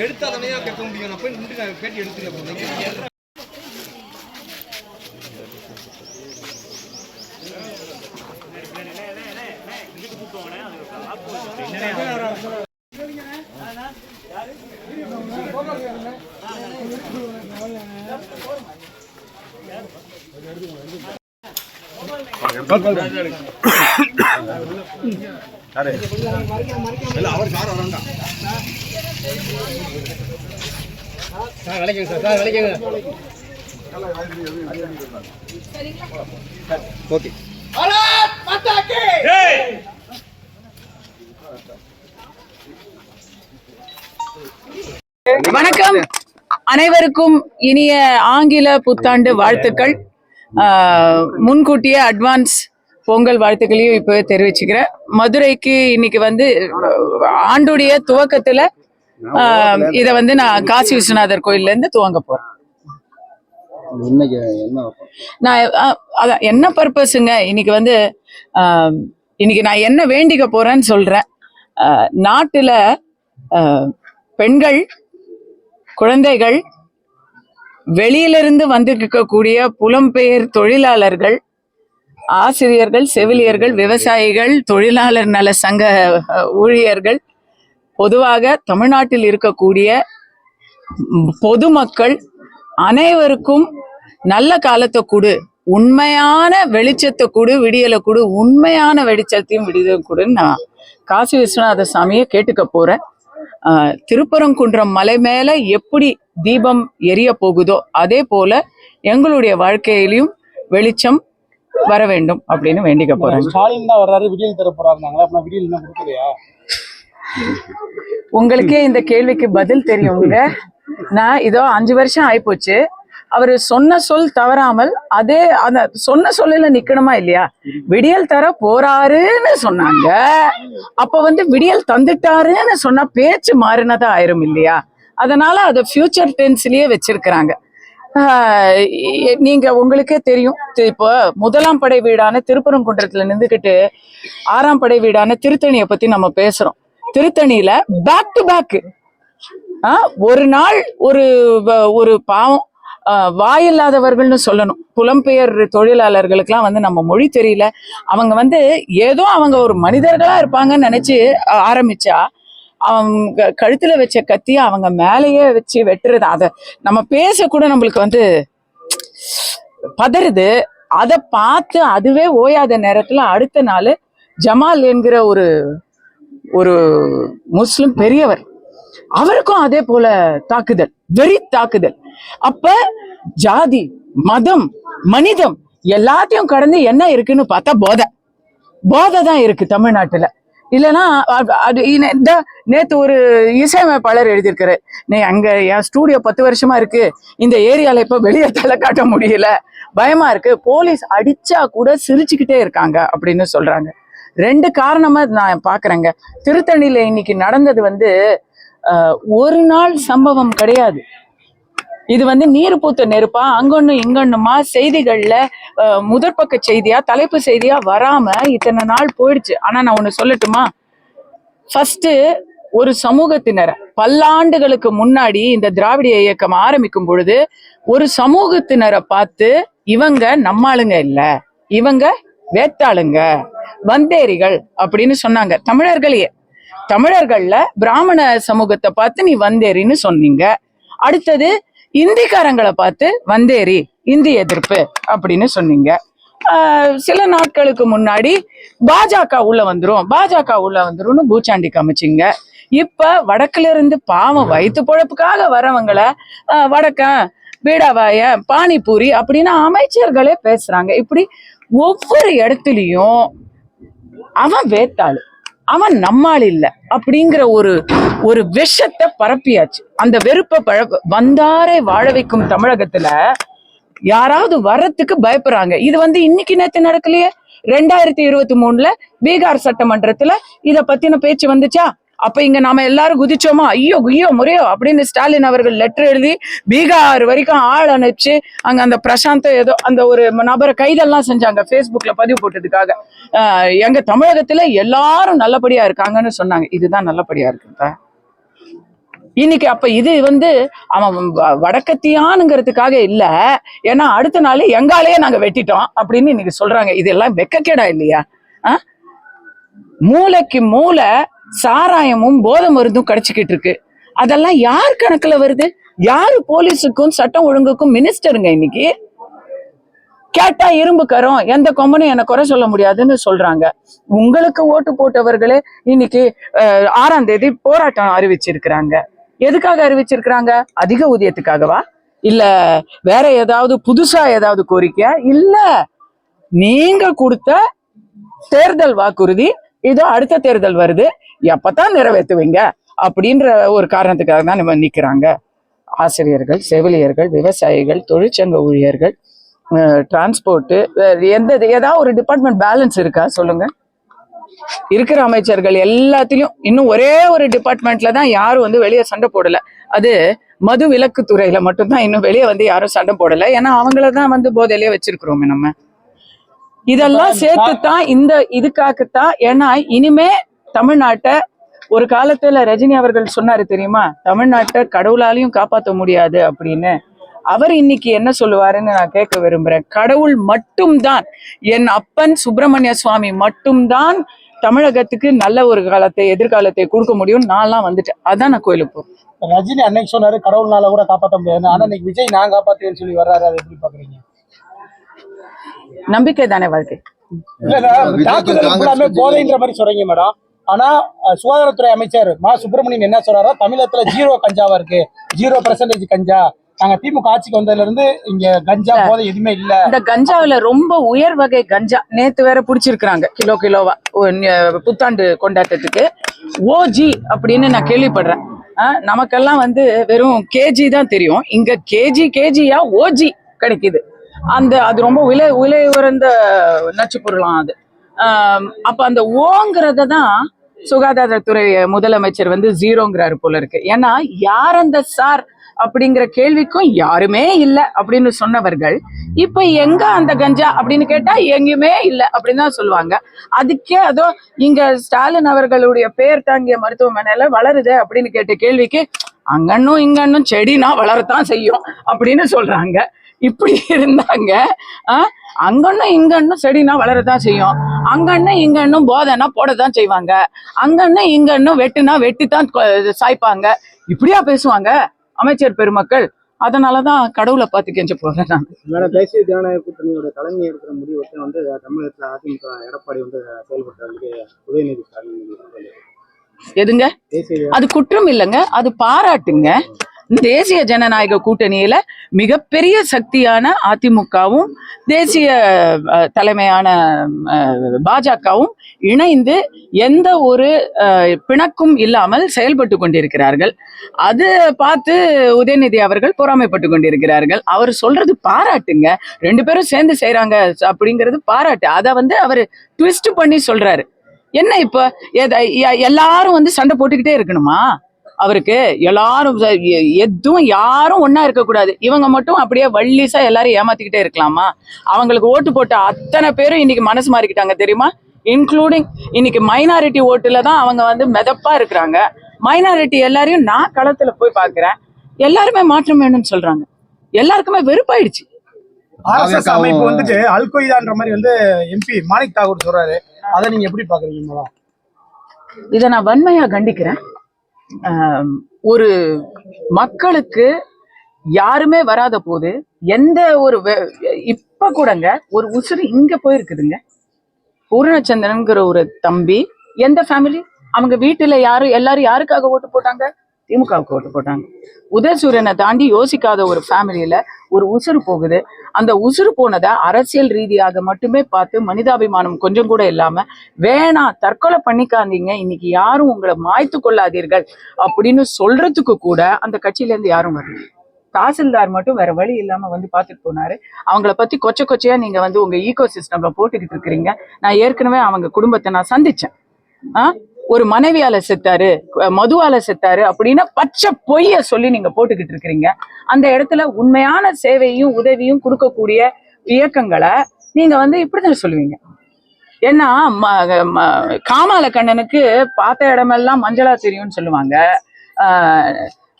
எடுத்தாலே கேட்க முடியும். நான் போய் நின்று பேட்டி எடுத்துருக்கேன். வணக்கம். அனைவருக்கும் இனிய ஆங்கில புத்தாண்டு வாழ்த்துக்கள். முன்கூட்டியே அட்வான்ஸ் பொங்கல் வாழ்த்துக்களையும் இப்போ தெரிவிச்சுக்கிறேன். மதுரைக்கு இன்னைக்கு ஆண்டுடைய துவக்கத்துல இத நான் காசி விஸ்வநாதர் கோயில்ல இருந்து துவங்க போறேன். நான் அதான் என்ன பர்பஸுங்க, இன்னைக்கு இன்னைக்கு நான் என்ன வேண்டிக்க போறேன்னு சொல்றேன். நாட்டுல பெண்கள், குழந்தைகள், வெளியிலிருந்து வந்திருக்கக்கூடிய புலம்பெயர் தொழிலாளர்கள், ஆசிரியர்கள், செவிலியர்கள், விவசாயிகள், தொழிலாளர் நல சங்க ஊழியர்கள், பொதுவாக தமிழ்நாட்டில் இருக்கக்கூடிய பொதுமக்கள் அனைவருக்கும் நல்ல காலத்தை கொடு, உண்மையான வெளிச்சத்தை கொடு, விடியலை கொடு, உண்மையான வெளிச்சத்தையும் விடியலும் கொடுன்னு நான் காசி விஸ்வநாத சாமியை கேட்டுக்க போறேன். திருப்பரங்குன்றம் மலை மேல எப்படி தீபம் எரிய போகுதோ அதே போல எங்களுடைய வாழ்க்கையிலும் வெளிச்சம் வர வேண்டும் அப்படின்னு வேண்டிக்க போறேன். ஸ்டாலின் தான் வர்றாரு, விடியல் தர போறாருனாங்களா? விடியல் என்ன கொடுக்கலையா? உங்களுக்கே இந்த கேள்விக்கு பதில் தெரியுங்க. நான் இதோ 5 வருஷம் ஆயிப்போச்சு. அவரு சொன்ன சொல் தவறாமல் அதே அந்த சொன்ன சொல்ல நிக்கணுமா இல்லையா? விடியல் தர போறாருன்னு சொன்னாங்க. அப்ப விடியல் தந்துட்டாருன்னு சொன்னா பேச்சு மாறினதா ஆயிரும் இல்லையா? அதனால அதை ஃபியூச்சர் டென்ஸ்லயே வச்சிருக்கிறாங்க. நீங்க உங்களுக்கே தெரியும், இப்போ 1ஆம் படை வீடான திருப்பரங்குன்றத்துல நின்றுகிட்டு 6ஆம் படை வீடான திருத்தணியை பத்தி நம்ம பேசுறோம். திருத்தணியில பேக் டு பேக் ஒரு நாள் ஒரு பாவம் வாயில்லாதவர்கள்னு சொல்லணும், புலம்பெயர் தொழிலாளர்களுக்கெல்லாம் நம்ம மொழி தெரியல, அவங்க ஏதோ அவங்க ஒரு மனிதர்களா இருப்பாங்கன்னு நினைச்சு ஆரம்பிச்சா அவங்க கழுத்துல வச்ச கத்திய அவங்க மேலேயே வச்சு வெட்டுறது. அதை நம்ம பேசக்கூட நம்மளுக்கு பதறுது. அதை பார்த்து அதுவே ஓயாத நேரத்துல அடுத்த நாள் ஜமால் என்கிற ஒரு முஸ்லிம் பெரியவர், அவருக்கும் அதே போல தாக்குதல், வெறி தாக்குதல். அப்ப ஜாதி, மதம், மனிதம் எல்லாத்தையும் கடந்து என்ன இருக்குன்னு பார்த்தா போதை தான் இருக்கு தமிழ்நாட்டுல. இல்லைன்னா அது நேத்து ஒரு இசையமைப்பாளர் எழுதியிருக்காரு, நீ அங்க என் ஸ்டூடியோ 10 வருஷமா இருக்கு, இந்த ஏரியால இப்ப வெளியே தலை காட்ட முடியல, பயமா இருக்கு, போலீஸ் அடிச்சா கூட சிரிச்சுக்கிட்டே இருக்காங்க அப்படின்னு சொல்றாங்க. 2 காரணமா நான் பாக்குறேங்க. திருத்தணியில இன்னைக்கு நடந்தது ஒரு நாள் சம்பவம் கிடையாது. இது நீர் பூத்த நெருப்பா அங்கொன்னு இங்கொன்னுமா செய்திகள்ல முதற்பக்க செய்தியா தலைப்பு செய்தியா வராம இத்தனை நாள் போயிடுச்சு. ஆனா நான் ஒண்ணு சொல்லட்டுமா, ஃபர்ஸ்ட் ஒரு சமூகத்தினரை பல்லாண்டுகளுக்கு முன்னாடி இந்த திராவிட இயக்கம் ஆரம்பிக்கும் பொழுது ஒரு சமூகத்தினரை பார்த்து இவங்க நம்மாளுங்க இல்ல, இவங்க வேத்தாளுங்க, வந்தேரிகள் அப்படின்னு சொன்னாங்க. தமிழர்கள்ல பிராமண சமூகத்தை பார்த்து நீ வந்தேரின்னு சொன்னீங்க. அடுத்தது இந்திக்காரங்களை பார்த்து வந்தேரி, இந்தி எதிர்ப்பு அப்படின்னு சொன்னீங்க. சில நாட்களுக்கு முன்னாடி பாஜக உள்ள வந்துரும்னு பூச்சாண்டி காமிச்சிங்க. இப்ப வடக்குல இருந்து பாவம் வயிற்று பொழப்புக்காக வரவங்களை வடக்கன், பீடாவாய, பானிபூரி அப்படின்னு அமைச்சர்களே பேசுறாங்க. இப்படி ஒவ்வொரு இடத்துலயும் அவன் வேத்தாளு, அவன் நம்மால் இல்ல அப்படிங்கிற ஒரு விஷத்தை பரப்பியாச்சு. அந்த வெறுப்பை வந்தாரே வாழ வைக்கும் தமிழகத்துல யாராவது வர்றதுக்கு பயப்படுறாங்க. இது இன்னைக்கு நேத்து நடக்கலையே. 2023 பீகார் சட்டமன்றத்துல இத பத்தின பேச்சு வந்துச்சா? அப்ப இங்க நாம எல்லாரும் குதிச்சோமா, ஐயோ குய்யோ முறையோ அப்படின்னு ஸ்டாலின் அவர்கள் லெட்டர் எழுதி பீகார் வரைக்கும் ஆள் அனுப்பிச்சு அங்க அந்த பிரசாந்த் ஏதோ அந்த ஒரு நபரை கைதெல்லாம் செஞ்சாங்க பேஸ்புக்ல பதிவு போட்டதுக்காக. எங்க தமிழகத்துல எல்லாரும் நல்லபடியா இருக்காங்கன்னு சொன்னாங்க. இதுதான் நல்லபடியா இருக்குப்பா இன்னைக்கு. அப்ப இது அவன் வடக்கத்தியானுங்கிறதுக்காக இல்ல, ஏன்னா அடுத்த நாள் எங்காலேயே நாங்க வெட்டிட்டோம் அப்படின்னு இன்னைக்கு சொல்றாங்க. இதெல்லாம் வெக்கக்கேடா இல்லையா? மூளைக்கு மூளை சாராயமும் போதை மருந்தும் கிடைச்சிக்கிட்டு இருக்கு. அதெல்லாம் யார் கணக்குல வருது? யாரு போலீஸுக்கும் சட்டம் ஒழுங்குக்கும் மினிஸ்டருங்க? இன்னைக்கு கேட்டா இரும்பு கரும், எந்த கொம்பனும் என்ன குறை சொல்ல முடியாதுன்னு சொல்றாங்க. உங்களுக்கு ஓட்டு போட்டவர்களே இன்னைக்கு 6ஆம் தேதி போராட்டம் அறிவிச்சிருக்கிறாங்க. எதுக்காக அறிவிச்சிருக்கிறாங்க? அதிக ஊதியத்துக்காகவா? இல்ல வேற ஏதாவது புதுசா ஏதாவது கோரிக்கையா? இல்ல, நீங்க கொடுத்த தேர்தல் வாக்குறுதி இதோ அடுத்த தேர்தல் வருது, எப்பதான் நிறைவேற்றுவீங்க அப்படின்ற ஒரு காரணத்துக்காக தான் நம்ம நிக்கிறாங்க. ஆசிரியர்கள், செவிலியர்கள், விவசாயிகள், தொழிற்சங்க ஊழியர்கள், டிரான்ஸ்போர்ட், ஏதாவது ஒரு டிபார்ட்மெண்ட் பேலன்ஸ் இருக்கா சொல்லுங்க? இருக்கிற அமைச்சர்கள் எல்லாத்திலும் இன்னும் ஒரே ஒரு டிபார்ட்மெண்ட்ல தான் யாரும் வெளியே சண்டை போடல. அது மது விலக்கு துறையில மட்டும்தான் இன்னும் வெளியே யாரும் சண்டை போடல. ஏன்னா அவங்களதான் போதையிலேயே வச்சிருக்கிறோமே நம்ம. இதெல்லாம் சேர்த்துத்தான் இதுக்காகத்தான். ஏன்னா இனிமே தமிழ்நாட்டை ஒரு காலத்துல ரஜினி அவர்கள் சொன்னாரு தெரியுமா, தமிழ்நாட்டை கடவுளாலையும் காப்பாற்ற முடியாது அப்படின்னு. அவர் இன்னைக்கு என்ன சொல்லுவாருன்னு நான் கேட்க விரும்புறேன். கடவுள் மட்டும்தான், என் அப்பன் சுப்பிரமணிய சுவாமி மட்டும்தான் தமிழகத்துக்கு நல்ல ஒரு எதிர்காலத்தை கொடுக்க முடியும். நான்லாம் வந்துட்டேன், அதான் நான் கோயிலுக்கு போறேன். ரஜினி அன்னைக்கு சொன்னாரு கடவுள்னால கூட காப்பாற்ற முடியாது, ஆனா இன்னைக்கு விஜய் நான் காப்பாற்றுவேன்னு சொல்லி வர்றாரு. அதை எப்படி பாக்குறீங்க? நம்பிக்கை தானே வாழ்க்கை. போதைன்ற மாதிரி சொல்றீங்க மேடம். ஆனா சுகாதாரத்துறை அமைச்சர் மா சுப்பிரமணியன் என்ன சொல்றாரோ, தமிழகத்துல 0 கஞ்சாவா இருக்கு, 0% கஞ்சா. நாங்க திமுக ஆட்சிக்கு வந்ததுல இருந்து இங்க கஞ்சா போதை எதுவுமே இல்ல. இந்த கஞ்சாவில ரொம்ப உயர் வகை கஞ்சா நேத்து வேற புடிச்சிருக்காங்க, கிலோவா புத்தாண்டு கொண்டாட்டத்துக்கு. ஓஜி அப்படின்னு நான் கேள்விப்படுறேன். நமக்கெல்லாம் வெறும் கேஜி தான் தெரியும். இங்க கேஜியா ஓஜி கிடைக்குது. அது ரொம்ப விலை உயர்ந்த நச்சு பொருளாம் அது. அப்ப அந்த ஓங்கிறத தான் சுகாதாரத்துறை முதலமைச்சர் 0ங்கிறாரு போல இருக்கு. ஏன்னா யார் அந்த சார் அப்படிங்கிற கேள்விக்கும் யாருமே இல்லை அப்படின்னு சொன்னவர்கள் இப்ப எங்க அந்த கஞ்சா அப்படின்னு கேட்டா எங்கேயுமே இல்லை அப்படின்னு தான் சொல்லுவாங்க. அதுக்கே அதோ இங்க ஸ்டாலின் அவர்களுடைய பெயர் தாங்கிய மருத்துவமனையில வளருது அப்படின்னு கேட்ட கேள்விக்கு அங்கன்னும் இங்கன்னும் செடினா வளரத்தான் செய்யும் அப்படின்னு சொல்றாங்க. இப்படி இருந்தாங்க. அங்கன்னும் இங்கன்னும் செடினா வளரத்தான் செய்யும், அங்கன்னும் இங்கன்னும் போதைன்னா போடத்தான் செய்வாங்க, அங்கன்னும் இங்கன்னும் வெட்டுனா வெட்டித்தான் சாய்ப்பாங்க. இப்படியா பேசுவாங்க அமைச்சர் பெருமக்கள்? அதனாலதான் கடவுளை பார்த்து கெஞ்ச போறேன் நான். தேசிய ஜனநாயக கூட்டணியோட தலைமை இருக்கிற முடிவை தமிழகத்துல அதிமுக எடப்பாடி செயல்படுறதுக்கு உதயநிதி ஸ்டாலின் எதுங்க? அது குற்றம் இல்லைங்க, அது பாராட்டுங்க. தேசிய ஜனநாயக கூட்டணியில மிகப்பெரிய சக்தியான அதிமுகவும் தேசிய தலைமையான பாஜகவும் இணைந்து எந்த ஒரு பிணக்கும் இல்லாமல் செயல்பட்டு கொண்டிருக்கிறார்கள். அது பார்த்து உதயநிதி அவர்கள் பொறாமைப்பட்டு கொண்டிருக்கிறார்கள். அவர் சொல்றது பாராட்டுங்க. 2 பேரும் சேர்ந்து செய்யறாங்க அப்படிங்கிறது பாராட்டு. அதை அவர் ட்விஸ்ட் பண்ணி சொல்றாரு. என்ன இப்ப எல்லாரும் சண்டை போட்டுக்கிட்டே இருக்கணுமா? அவருக்கு எல்லாரும் எதுவும் யாரும் ஒன்னா இருக்கக்கூடாது, இவங்க மட்டும் அப்படியே வள்ளிசா எல்லாரும் ஏமாத்திக்கிட்டே இருக்கலாமா? அவங்களுக்கு ஓட்டு போட்ட அத்தனை பேரும் இன்னைக்கு மனசு மாறிக்கிட்டாங்க தெரியுமா? இன்க்ளூடிங் இன்னைக்கு மைனாரிட்டி ஓட்டுல தான் அவங்க மெதப்பா இருக்கிறாங்க. மைனாரிட்டி எல்லாரையும் நான் களத்துல போய் பாக்குறேன், எல்லாருமே மாற்றம் வேணும்னு சொல்றாங்க. எல்லாருக்குமே வெறுப்பாயிடுச்சு. RSS அமைப்பு அல்கொய்தான்ற மாதிரி MP மாணிக் தாகூர் சொல்றாரு. அதை நீங்க எப்படி பாக்குறீங்க? இதை நான் வன்மையா கண்டிக்கிறேன். ஒரு மக்களுக்கு யாருமே வராத போது எந்த ஒரு இப்ப கூடங்க ஒரு உசுறு இங்க போயிருக்குதுங்க. பூர்ணச்சந்திரன்கிற ஒரு தம்பி, எந்த ஃபேமிலி, அவங்க வீட்டுல எல்லாரும் யாருக்காக ஓட்டு போட்டாங்க? திமுகவுக்கு ஓட்டு போட்டாங்க. உதயசூரியனை தாண்டி யோசிக்காத ஒரு ஃபேமிலியில ஒரு உசுறு போகுது. அந்த உசுறு போனதை அரசியல் ரீதியாக மட்டுமே பார்த்து மனிதாபிமானம் கொஞ்சம் கூட இல்லாம வேணாம் தற்கொலை பண்ணிக்காதீங்க, இன்னைக்கு யாரும் உங்களை மாய்த்து கொள்ளாதீர்கள் அப்படின்னு சொல்றதுக்கு கூட அந்த கட்சியில இருந்து யாரும் வரல. தாசில்தார் மட்டும் வேற வழி இல்லாம வந்து பார்த்துட்டு போனாரு. அவங்கள பத்தி கொச்சையா நீங்க வந்து உங்க ஈகோ சிஸ்டம்ல போட்டுக்கிட்டு இருக்கிறீங்க. நான் ஏற்கனவே அவங்க குடும்பத்தை நான் சந்திச்சேன். ஒரு மனைவியால செத்தாரு, மதுவால செத்தாரு அப்படின்னு பச்சை பொய்ய சொல்லி நீங்க போட்டுக்கிட்டு இருக்கிறீங்க. அந்த இடத்துல உண்மையான சேவையும் உதவியும் கொடுக்கக்கூடிய இயக்கங்களை நீங்க வந்து இப்படிதான் சொல்லுவீங்க. ஏன்னா காமால கண்ணனுக்கு பார்த்த இடமெல்லாம் மஞ்சளா தெரியும்னு சொல்லுவாங்க.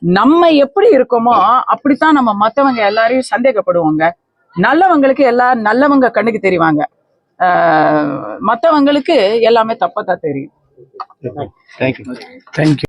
நம்ம எப்படி இருக்கோமோ அப்படித்தான் நம்ம மத்தவங்க எல்லாரையும் சந்தேகப்படுவாங்க. நல்லவங்களுக்கு எல்லாரும் நல்லவங்க கண்ணுக்கு தெரிவாங்க, மற்றவங்களுக்கு எல்லாமே தப்பா தான் தெரியும். தேங்க்யூ. தேங்க்யூ.